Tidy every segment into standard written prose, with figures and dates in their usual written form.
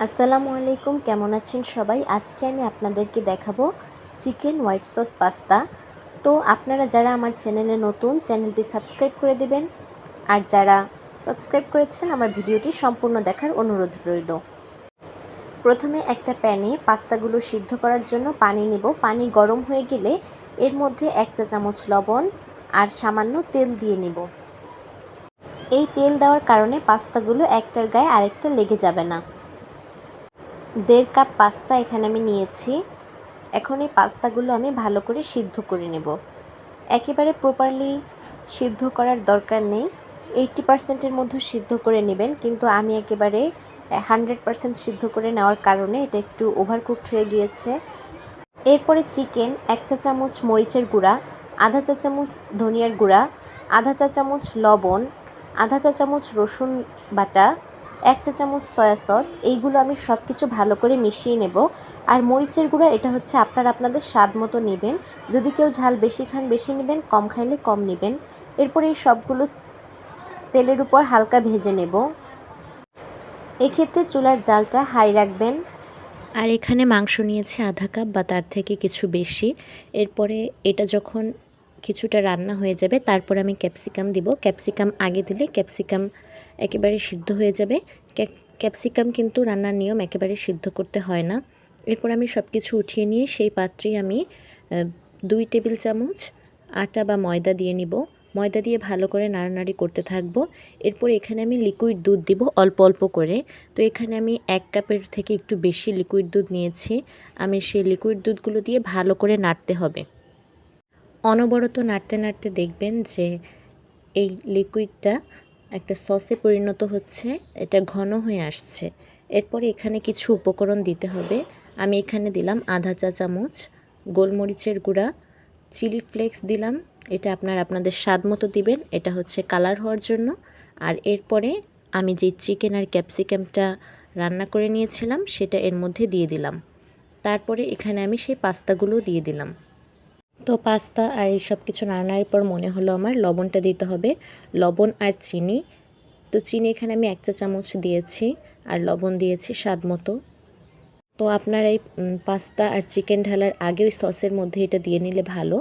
আসসালামু আলাইকুম, কেমন আছেন সবাই? আজকে আমি আপনাদেরকে দেখাবো চিকেন হোয়াইট সস পাস্তা। তো আপনারা যারা আমার চ্যানেলে নতুন, চ্যানেলটি সাবস্ক্রাইব করে দিবেন, আর যারা সাবস্ক্রাইব করেছেন আমার ভিডিওটি সম্পূর্ণ দেখার অনুরোধ রইল। প্রথমে একটা প্যানে পাস্তাগুলো সিদ্ধ করার জন্য পানি নেব। পানি গরম হয়ে গেলে এর মধ্যে 1 চা চামচ লবণ আর সামান্য তেল দিয়ে নেব। এই তেল দেওয়ার কারণে পাস্তাগুলো একটার গায়ে আরেকটা লেগে যাবে না। 1.5 কাপ পাস্তা এখানে আমি নিয়েছি। এখন এই পাস্তাগুলো আমি ভালো করে সিদ্ধ করে নেব। একেবারে প্রপারলি সিদ্ধ করার দরকার নেই, 80% মধ্যে সিদ্ধ করে নেবেন, কিন্তু আমি একেবারে 100% সিদ্ধ করে নেওয়ার কারণে এটা একটু ওভারকুকড হয়ে গিয়েছে। এরপরে চিকেন, 1 চা চামচ মরিচের গুঁড়া, আধা চা চামচ ধনিয়ার গুঁড়া, আধা চা চামচ লবণ, আধা চা চামচ রসুন বাটা, 1 চা চামচ সয়া সস, এইগুলো আমি সব কিছু ভালো করে মিশিয়ে নেব। আর মরিচের গুঁড়া এটা হচ্ছে আপনাদের স্বাদ মতো নেবেন। যদি কেউ ঝাল বেশি খান বেশি নেবেন, কম খাইলে কম নেবেন। এরপরে এই সবগুলো তেলের উপর হালকা ভেজে নেব। এক্ষেত্রে চুলার জালটা হাই রাখবেন। আর এখানে মাংস নিয়েছে আধা কাপ বা তার থেকে কিছু বেশি। এরপরে এটা যখন কিছুটা রান্না হয়ে যাবে, তারপর আমি ক্যাপসিকাম দিব। ক্যাপসিকাম আগে দিলে ক্যাপসিকাম একেবারে সিদ্ধ হয়ে যাবে। ক্যাপসিকাম কিন্তু রান্নার নিয়ম, একেবারে সিদ্ধ করতে হয় না। এরপর আমি সব কিছু উঠিয়ে নিয়ে সেই পাত্রেই আমি 2 টেবিল চামচ আটা বা ময়দা দিয়ে নিব। ময়দা দিয়ে ভালো করে নাড়ানাড়ি করতে থাকবো। এরপর এখানে আমি লিকুইড দুধ দিব অল্প অল্প করে। তো এখানে আমি 1 কাপের থেকে একটু বেশি লিকুইড দুধ নিয়েছি। আমি সেই লিকুইড দুধগুলো দিয়ে ভালো করে নাড়তে হবে। অনবরত নাড়তে নাড়তে দেখবেন যে এই লিকুইডটা একটা সসে পরিণত হচ্ছে, এটা ঘন হয়ে আসছে। এরপরে এখানে কিছু উপকরণ দিতে হবে। আমি এখানে দিলাম আধা চা চামচ গোলমরিচের গুঁড়া, চিলি ফ্লেক্স দিলাম, এটা আপনাদের স্বাদ মতো দিবেন, এটা হচ্ছে কালার হওয়ার জন্য। আর এরপরে আমি যে চিকেন আর ক্যাপসিকামটা রান্না করে নিয়েছিলাম সেটা এর মধ্যে দিয়ে দিলাম। তারপরে এখানে আমি সেই পাস্তাগুলো দিয়ে দিলাম। তো পাস্তা আর এই সব কিছু নাড়ানোর পর মনে হলো আমার লবণটা দিতে হবে। লবণ আর চিনি, তো চিনি এখানে আমি 1 চা চামচ দিয়েছি আর লবণ দিয়েছি স্বাদ মতো। তো আপনারা এই পাস্তা আর চিকেন ঢালার আগে ওই সসের মধ্যে এটা দিয়ে নিলে ভালো,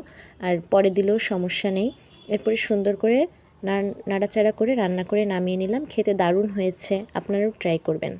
আর পরে দিলেও সমস্যা নেই। এরপরে সুন্দর করে নাড়াচাড়া করে রান্না করে নামিয়ে নিলাম। খেতে দারুণ হয়েছে, আপনারাও ট্রাই করবেন।